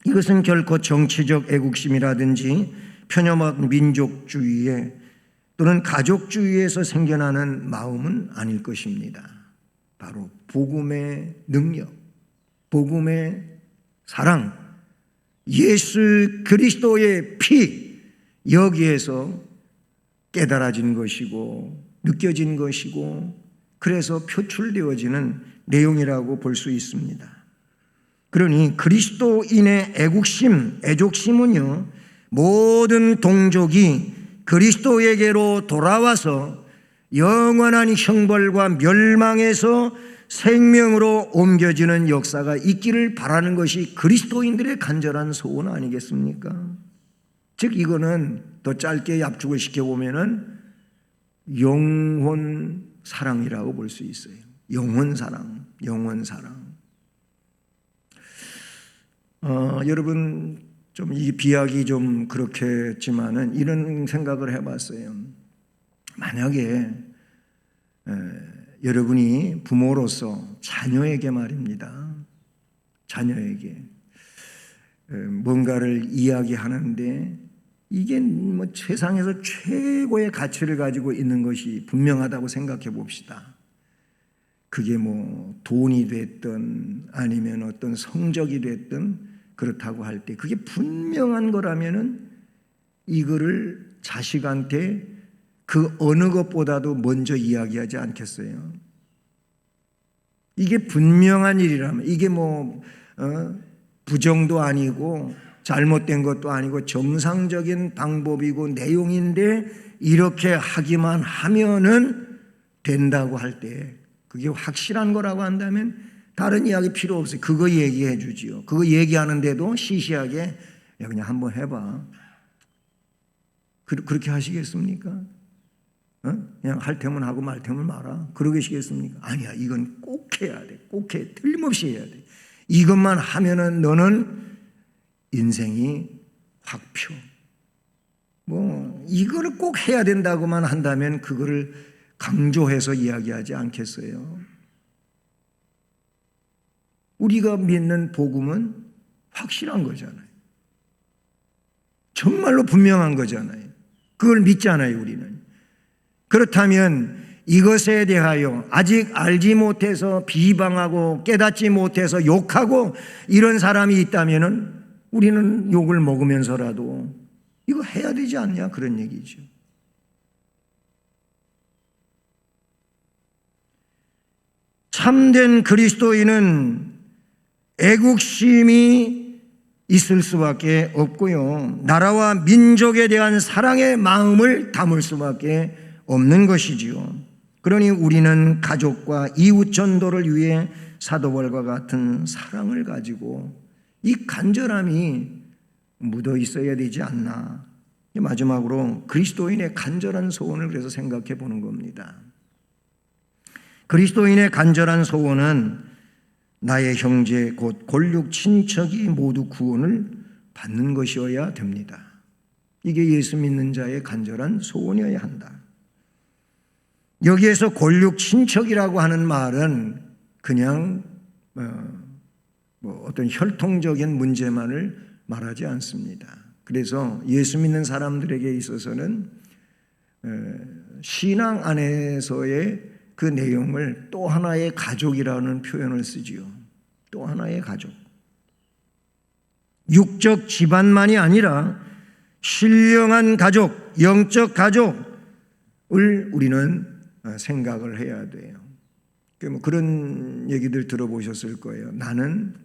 이것은 결코 정치적 애국심이라든지 편협한 민족주의에 또는 가족주의에서 생겨나는 마음은 아닐 것입니다. 바로 복음의 능력, 복음의 사랑, 예수 그리스도의 피, 여기에서 깨달아진 것이고 느껴진 것이고 그래서 표출되어지는 내용이라고 볼 수 있습니다. 그러니 그리스도인의 애국심, 애족심은요, 모든 동족이 그리스도에게로 돌아와서 영원한 형벌과 멸망에서 생명으로 옮겨지는 역사가 있기를 바라는 것이 그리스도인들의 간절한 소원 아니겠습니까? 즉 이거는 더 짧게 압축을 시켜보면은 영혼 사랑이라고 볼 수 있어요. 영혼 사랑, 영혼 사랑. 여러분 좀 이 비약이 좀 그렇겠지만은 이런 생각을 해봤어요. 만약에 여러분이 부모로서 자녀에게 말입니다. 자녀에게 뭔가를 이야기하는데 이게 뭐 세상에서 최고의 가치를 가지고 있는 것이 분명하다고 생각해 봅시다. 그게 뭐 돈이 됐든 아니면 어떤 성적이 됐든 그렇다고 할 때 그게 분명한 거라면은 이거를 자식한테 그 어느 것보다도 먼저 이야기하지 않겠어요? 이게 분명한 일이라면 이게 뭐 부정도 아니고 잘못된 것도 아니고 정상적인 방법이고 내용인데 이렇게 하기만 하면은 된다고 할 때 그게 확실한 거라고 한다면 다른 이야기 필요 없어요. 그거 얘기해 주지요. 그거 얘기하는데도 시시하게 야 그냥 한번 해봐. 그렇게 하시겠습니까? 그냥 할 테면 하고 말 테면 말아. 그러시겠습니까? 아니야, 이건 꼭 해야 돼. 꼭 해. 틀림없이 해야 돼. 이것만 하면은 너는 인생이 확 펴. 뭐 이거를 꼭 해야 된다고만 한다면 그거를 강조해서 이야기하지 않겠어요? 우리가 믿는 복음은 확실한 거잖아요. 정말로 분명한 거잖아요. 그걸 믿잖아요, 우리는. 그렇다면 이것에 대하여 아직 알지 못해서 비방하고 깨닫지 못해서 욕하고 이런 사람이 있다면 우리는 욕을 먹으면서라도 이거 해야 되지 않냐 그런 얘기죠. 참된 그리스도인은 애국심이 있을 수밖에 없고요. 나라와 민족에 대한 사랑의 마음을 담을 수밖에 없는 것이지요. 그러니 우리는 가족과 이웃 전도를 위해 사도 바울과 같은 사랑을 가지고 이 간절함이 묻어 있어야 되지 않나. 마지막으로 그리스도인의 간절한 소원을 그래서 생각해 보는 겁니다. 그리스도인의 간절한 소원은 나의 형제 곧 골육 친척이 모두 구원을 받는 것이어야 됩니다. 이게 예수 믿는 자의 간절한 소원이어야 한다. 여기에서 골육 친척이라고 하는 말은 그냥 어떤 혈통적인 문제만을 말하지 않습니다. 그래서 예수 믿는 사람들에게 있어서는 신앙 안에서의 그 내용을 또 하나의 가족이라는 표현을 쓰지요. 또 하나의 가족. 육적 집안만이 아니라 신령한 가족, 영적 가족을 우리는 생각을 해야 돼요. 그런 얘기들 들어보셨을 거예요. 나는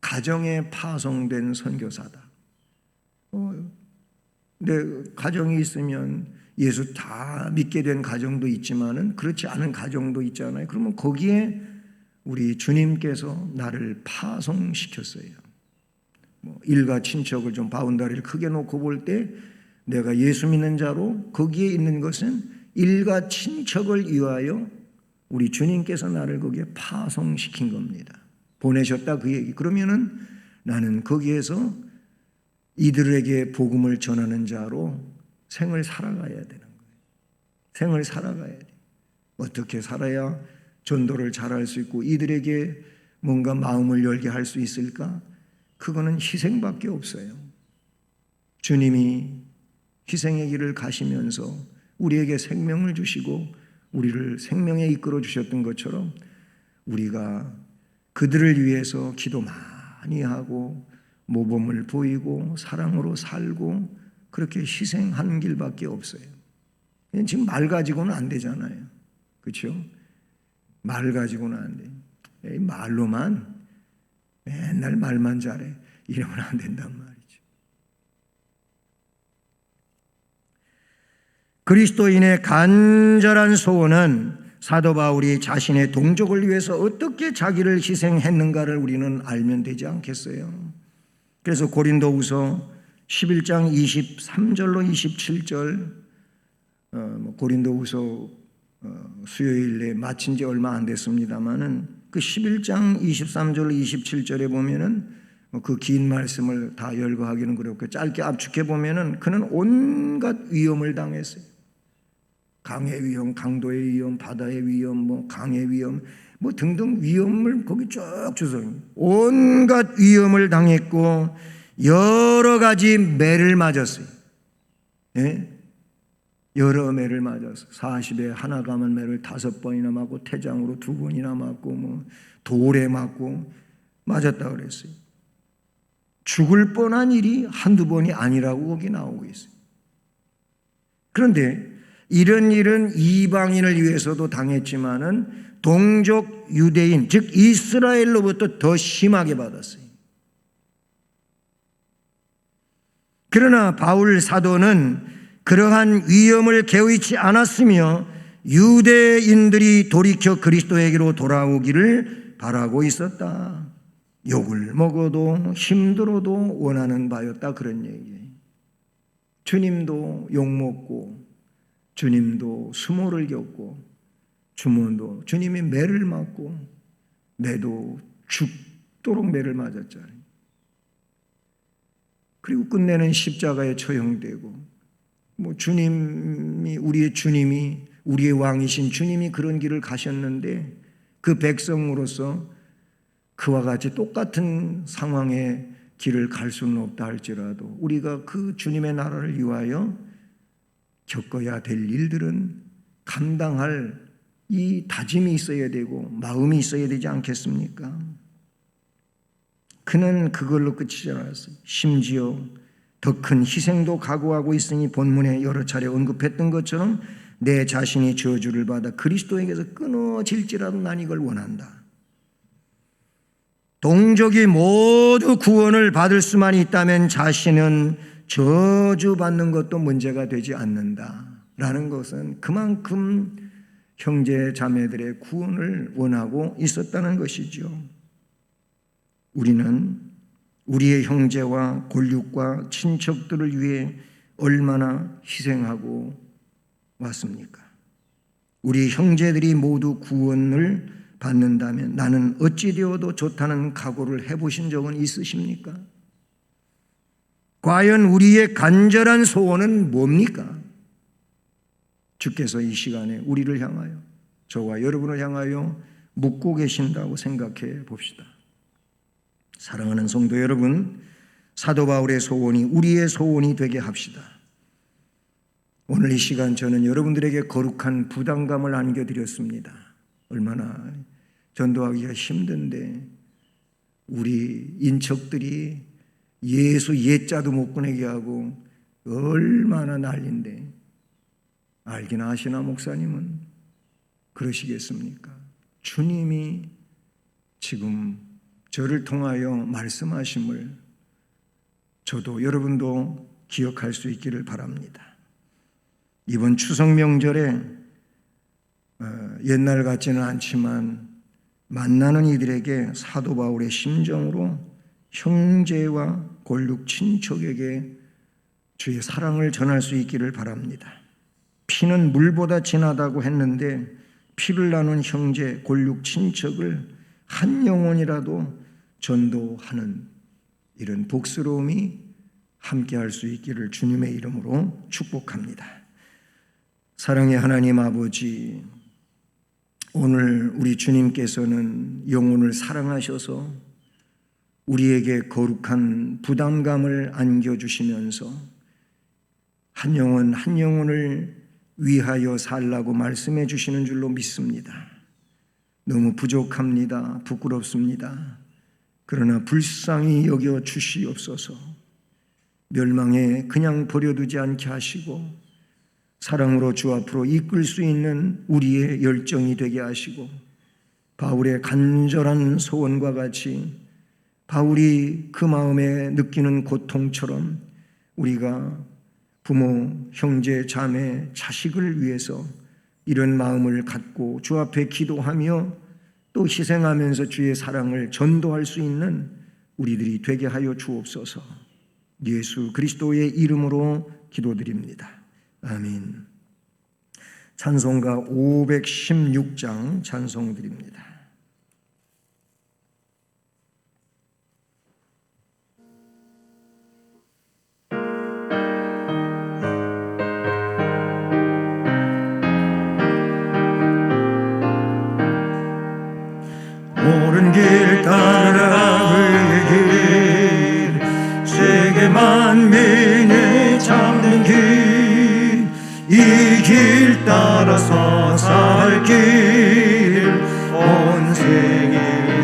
가정에 파송된 선교사다. 근데 가정이 있으면 예수 다 믿게 된 가정도 있지만은 그렇지 않은 가정도 있잖아요. 그러면 거기에 우리 주님께서 나를 파송시켰어요. 일가 친척을 좀 바운다리를 크게 놓고 볼 때 내가 예수 믿는 자로 거기에 있는 것은 일가 친척을 위하여 우리 주님께서 나를 거기에 파송시킨 겁니다. 보내셨다 그 얘기. 그러면은 나는 거기에서 이들에게 복음을 전하는 자로 생을 살아가야 되는 거예요. 생을 살아가야 돼요. 어떻게 살아야 전도를 잘할 수 있고 이들에게 뭔가 마음을 열게 할 수 있을까? 그거는 희생밖에 없어요. 주님이 희생의 길을 가시면서 우리에게 생명을 주시고 우리를 생명에 이끌어 주셨던 것처럼 우리가 그들을 위해서 기도 많이 하고 모범을 보이고 사랑으로 살고 그렇게 희생하는 길밖에 없어요. 지금 말 가지고는 안 되잖아요. 그렇죠? 말 가지고는 안 돼. 말로만 맨날 말만 잘해. 이러면 안 된단 말이죠. 그리스도인의 간절한 소원은 사도 바울이 자신의 동족을 위해서 어떻게 자기를 희생했는가를 우리는 알면 되지 않겠어요? 그래서 고린도후서 11장 23절로 27절 고린도후서 수요일에 마친 지 얼마 안 됐습니다만은 그 11장 23절로 27절에 보면은 그 긴 말씀을 다 열거하기는 그렇고 짧게 압축해 보면은 그는 온갖 위험을 당했어요. 강의 위험, 강도의 위험, 바다의 위험, 뭐 강의 위험, 뭐 등등 위험을 거기 쭉 주성이 온갖 위험을 당했고 여러 가지 매를 맞았어요. 예? 여러 매를 맞았어요. 40에 하나 감은 매를 5번이나 맞고 태장으로 2번이나 맞고 뭐 돌에 맞고 맞았다 그랬어요. 죽을 뻔한 일이 한두 번이 아니라고 거기 나오고 있어요. 그런데 이런 일은 이방인을 위해서도 당했지만은 동족 유대인, 즉 이스라엘로부터 더 심하게 받았어요. 그러나 바울 사도는 그러한 위험을 개의치 않았으며 유대인들이 돌이켜 그리스도에게로 돌아오기를 바라고 있었다. 욕을 먹어도 힘들어도 원하는 바였다, 그런 얘기예요. 주님도 욕먹고 주님도 수모를 겪고 주모도 주님이 매를 맞고 매도 죽도록 매를 맞았잖아요. 그리고 끝내는 십자가에 처형되고 뭐 주님이 우리의 왕이신 주님이 그런 길을 가셨는데 그 백성으로서 그와 같이 똑같은 상황의 길을 갈 수는 없다 할지라도 우리가 그 주님의 나라를 위하여 겪어야 될 일들은 감당할 이 다짐이 있어야 되고 마음이 있어야 되지 않겠습니까? 그는 그걸로 끝이지 않았어요. 심지어 더 큰 희생도 각오하고 있으니 본문에 여러 차례 언급했던 것처럼 내 자신이 저주를 받아 그리스도에게서 끊어질지라도 난 이걸 원한다. 동족이 모두 구원을 받을 수만 있다면 자신은 저주받는 것도 문제가 되지 않는다라는 것은 그만큼 형제 자매들의 구원을 원하고 있었다는 것이죠. 우리는 우리의 형제와 골육과 친척들을 위해 얼마나 희생하고 왔습니까? 우리 형제들이 모두 구원을 받는다면 나는 어찌 되어도 좋다는 각오를 해보신 적은 있으십니까? 과연 우리의 간절한 소원은 뭡니까? 주께서 이 시간에 우리를 향하여 저와 여러분을 향하여 묻고 계신다고 생각해 봅시다. 사랑하는 성도 여러분, 사도 바울의 소원이 우리의 소원이 되게 합시다. 오늘 이 시간 저는 여러분들에게 거룩한 부담감을 안겨드렸습니다. 얼마나 전도하기가 힘든데 우리 인척들이 예수 예자도 못 꺼내게 하고 얼마나 난리인데 알기나 하시나 목사님은 그러시겠습니까? 주님이 지금 저를 통하여 말씀하심을 저도 여러분도 기억할 수 있기를 바랍니다. 이번 추석 명절에 옛날 같지는 않지만 만나는 이들에게 사도 바울의 심정으로 형제와 골육 친척에게 주의 사랑을 전할 수 있기를 바랍니다. 피는 물보다 진하다고 했는데 피를 나눈 형제 골육 친척을 한 영혼이라도 전도하는 이런 복스러움이 함께할 수 있기를 주님의 이름으로 축복합니다. 사랑의 하나님 아버지, 오늘 우리 주님께서는 영혼을 사랑하셔서 우리에게 거룩한 부담감을 안겨주시면서 한 영혼 한 영혼을 위하여 살라고 말씀해 주시는 줄로 믿습니다. 너무 부족합니다. 부끄럽습니다. 그러나 불쌍히 여겨 주시옵소서. 멸망에 그냥 버려두지 않게 하시고 사랑으로 주 앞으로 이끌 수 있는 우리의 열정이 되게 하시고 바울의 간절한 소원과 같이 바울이 그 마음에 느끼는 고통처럼 우리가 부모, 형제, 자매, 자식을 위해서 이런 마음을 갖고 주 앞에 기도하며 또 희생하면서 주의 사랑을 전도할 수 있는 우리들이 되게 하여 주옵소서. 예수 그리스도의 이름으로 기도드립니다. 아멘. 찬송가 516장 찬송드립니다. 따라 그의 길 세계 만민이 잡는 길 이 길 따라서 살 길 온 세계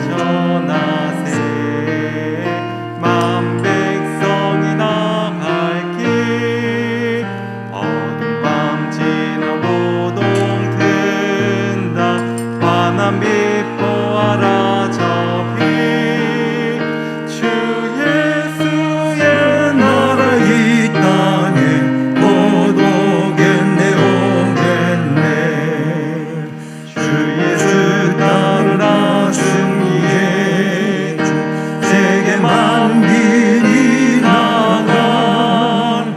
전하세 만 백성이 나갈 길 어둠 밤 지나고 동튼다 환한 빛 보아라 저기 주 예수의 나라 이 땅에 곧 오겠네 오겠네 주 예수 따르라 승리의 주 세계 만민이 나간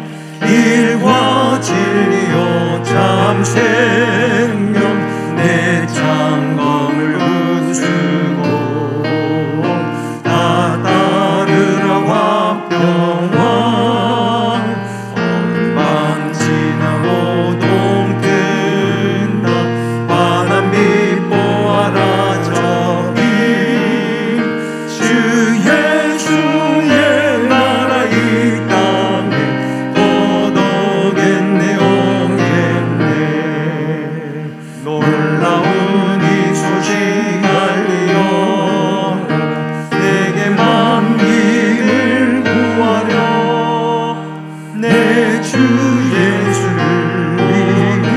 일과 진리요 참 생명 내 장검을 부수고 다 따르라 화평왕 밤 지나고 동튼다 환한 빛 보아라 저기 주 예수의 나라 이 땅에 곧 오겠네 오겠네 놀라운 이 소식 알리어 세계 만민을 구하려 내 주 예수를 믿는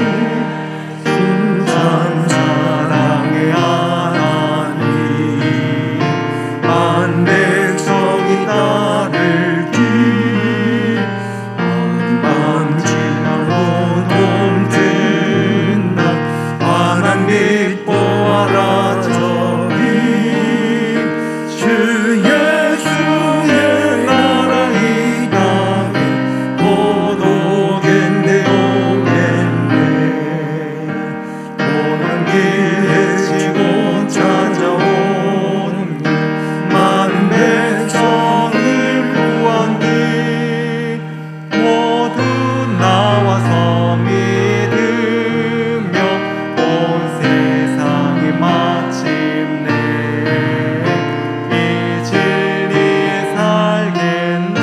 참 사랑의 하나님 만 백성이 따를 길 어둠 밤 지나고 동튼다 환한 빛 보아라 저기 주 예수의 나라 이 땅에 곧 오겠네 오겠네 오는 길에 지고 찾아온 만 백성을 구한 길 모두 나와서 믿으며 온 세상에 마침내 이 진리에 살겠네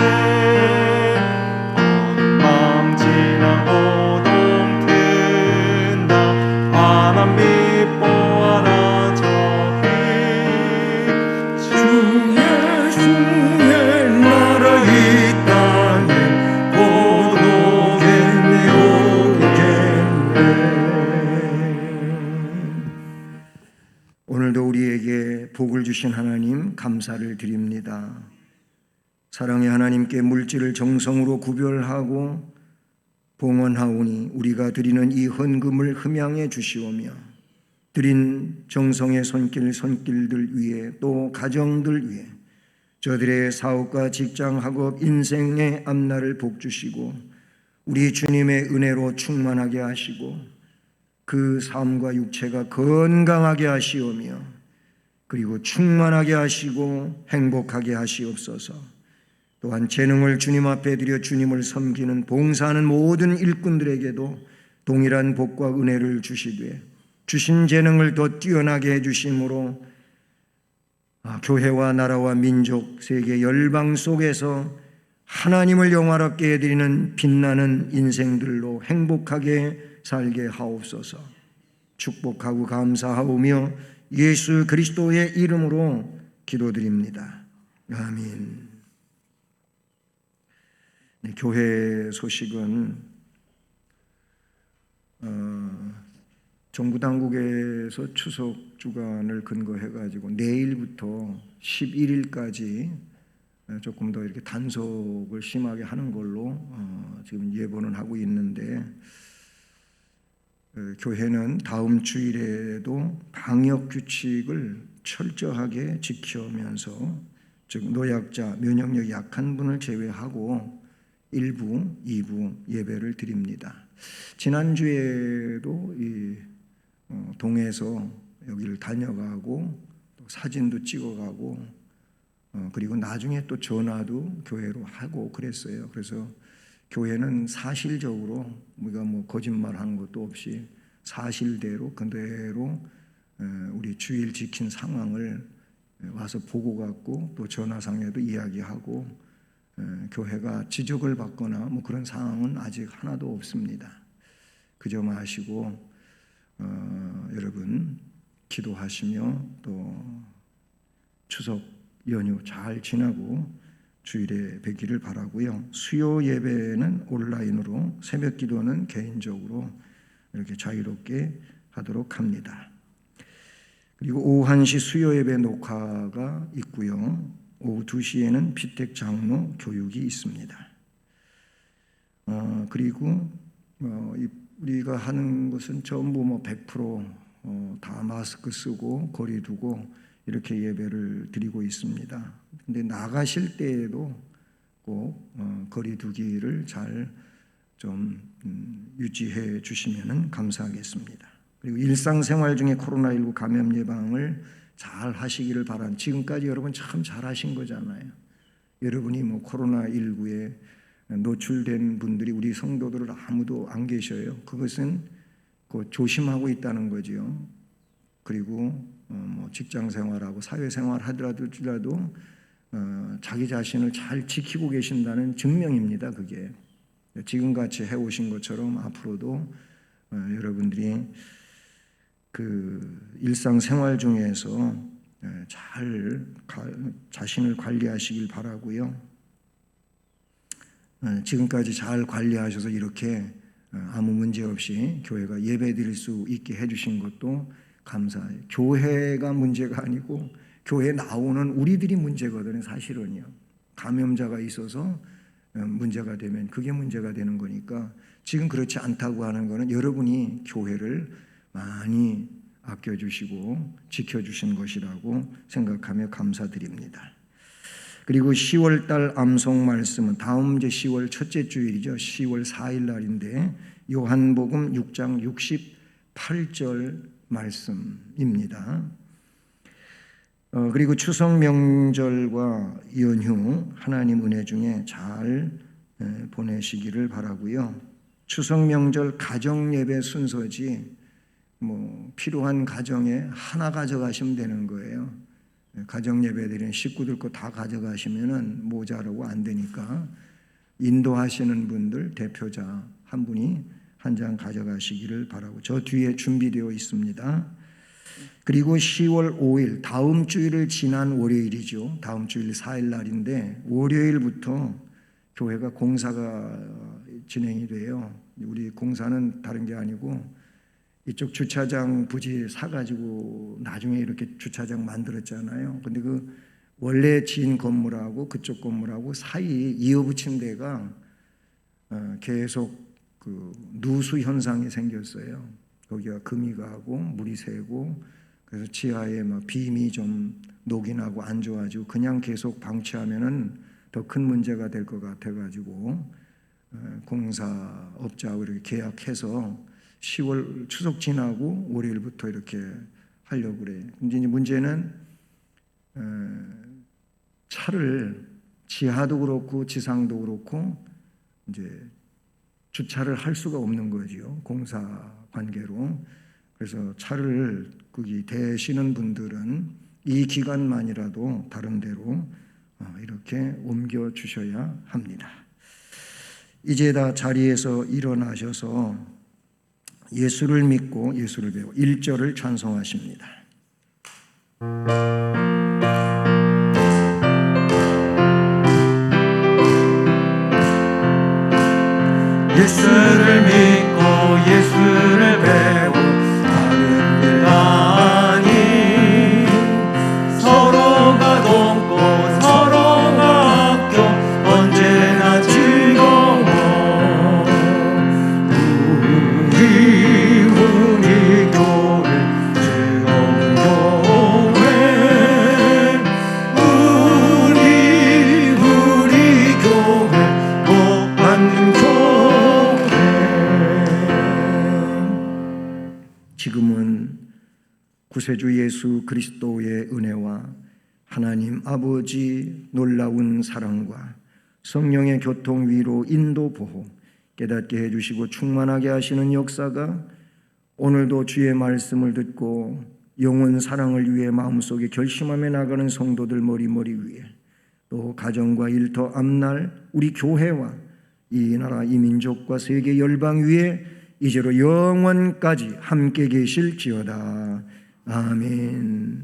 어둠 밤 지나고 동튼다 환한 빛 보아라 저기 주 예수의 나라 이 땅에 곧 오겠네 오겠네 오늘도 우리에게 복을 주신 하나님 감사를 드립니다. 사랑의 하나님께 물질을 정성으로 구별하고 봉헌하오니 우리가 드리는 이 헌금을 흠양해 주시오며 드린 정성의 손길들 위에 또 가정들 위에 저들의 사업과 직장 학업 인생의 앞날을 복주시고 우리 주님의 은혜로 충만하게 하시고 그 삶과 육체가 건강하게 하시오며 그리고 충만하게 하시고 행복하게 하시옵소서. 또한 재능을 주님 앞에 드려 주님을 섬기는 봉사하는 모든 일꾼들에게도 동일한 복과 은혜를 주시되 주신 재능을 더 뛰어나게 해주심으로 교회와 나라와 민족, 세계 열방 속에서 하나님을 영화롭게 해드리는 빛나는 인생들로 행복하게 살게 하옵소서. 축복하고 감사하오며 예수 그리스도의 이름으로 기도드립니다. 아멘. 네, 교회 소식은 정부 당국에서 추석 주간을 근거해가지고 내일부터 11일까지 조금 더 이렇게 단속을 심하게 하는 걸로 지금 예보는 하고 있는데 교회는 다음 주일에도 방역 규칙을 철저하게 지키면서 즉 노약자, 면역력이 약한 분을 제외하고 1부, 2부 예배를 드립니다. 지난주에도 이 동에서 여기를 다녀가고 또 사진도 찍어가고 그리고 나중에 또 전화도 교회로 하고 그랬어요. 그래서 교회는 사실적으로 우리가 뭐 거짓말하는 것도 없이 사실대로 그대로 우리 주일 지킨 상황을 와서 보고 갔고 또 전화상에도 이야기하고 교회가 지적을 받거나 뭐 그런 상황은 아직 하나도 없습니다. 그 점 아시고 여러분 기도하시며 또 추석 연휴 잘 지나고 주일에 뵙기를 바라고요. 수요 예배는 온라인으로, 새벽 기도는 개인적으로 이렇게 자유롭게 하도록 합니다. 그리고 오후 1시 수요 예배 녹화가 있고요. 오후 2시에는 피택 장로 교육이 있습니다. 그리고 우리가 하는 것은 전부 100% 마스크 쓰고 거리 두고 이렇게 예배를 드리고 있습니다. 근데 나가실 때에도 꼭 거리 두기를 잘 좀 유지해 주시면 감사하겠습니다. 그리고 일상생활 중에 코로나19 감염 예방을 잘 하시기를 바란, 지금까지 여러분 참 잘하신 거잖아요. 여러분이 코로나19에 노출된 분들이 우리 성도들을 아무도 안 계셔요. 그것은 조심하고 있다는 거지요. 그리고 직장 생활하고 사회 생활 하더라도 자기 자신을 잘 지키고 계신다는 증명입니다. 그게 지금같이 해오신 것처럼 앞으로도 여러분들이 그 일상생활 중에서 잘 자신을 관리하시길 바라고요. 지금까지 잘 관리하셔서 이렇게 아무 문제 없이 교회가 예배 드릴 수 있게 해주신 것도 감사해요. 교회가 문제가 아니고 교회에 나오는 우리들이 문제거든요. 사실은요. 감염자가 있어서 문제가 되면 그게 문제가 되는 거니까 지금 그렇지 않다고 하는 거는 여러분이 교회를 많이 아껴주시고 지켜주신 것이라고 생각하며 감사드립니다. 그리고 10월달 암송 말씀은 다음 이제 10월 첫째 주일이죠. 10월 4일 날인데 요한복음 6장 68절 말씀입니다. 그리고 추석 명절과 연휴 하나님 은혜 중에 잘 보내시기를 바라고요. 추석 명절 가정 예배 순서지 필요한 가정에 하나 가져가시면 되는 거예요. 가정 예배 드리는 식구들 거 다 가져가시면은 모자라고 안 되니까 인도하시는 분들 대표자 한 분이 한 장 가져가시기를 바라고, 저 뒤에 준비되어 있습니다. 그리고 10월 5일 다음 주일을 지난 월요일이죠. 다음 주일 4일 날인데 월요일부터 교회가 공사가 진행이 돼요. 우리 공사는 다른 게 아니고 이쪽 주차장 부지 사가지고 나중에 이렇게 주차장 만들었잖아요. 근데 그 원래 지은 건물하고 그쪽 건물하고 사이 이어붙인 데가 계속 그 누수 현상이 생겼어요. 거기가 금이 가고 물이 새고 그래서 지하에 빔이 좀 녹이 나고 안 좋아지고 그냥 계속 방치하면은 더 큰 문제가 될 것 같아가지고 공사업자하고 이렇게 계약해서 10월 추석 지나고 월요일부터 이렇게 하려고 그래요. 근데 이제 문제는 차를 지하도 그렇고 지상도 그렇고 이제 주차를 할 수가 없는 거지요. 공사 관계로. 그래서 차를 거기 대시는 분들은 이 기간만이라도 다른 데로 이렇게 옮겨 주셔야 합니다. 이제 다 자리에서 일어나셔서 예수를 믿고 예수를 배워 1절을 찬송하십니다. 예수를 믿고 예수를 배워 다른 일 아니 서로가 돕고 서로가 아껴 언제나 즐거워 우리 교회 즐거운 교회 우리 교회 복 받는 교회. 지금은 구세주 예수 그리스도의 은혜와 하나님 아버지 놀라운 사랑과 성령의 교통 위로 인도 보호 깨닫게 해주시고 충만하게 하시는 역사가 오늘도 주의 말씀을 듣고 영원 사랑을 위해 마음속에 결심하며 나가는 성도들 머리머리 위에, 또 가정과 일터 앞날 우리 교회와 이 나라 이 민족과 세계 열방 위에 이제로 영원까지 함께 계실지어다. 아멘.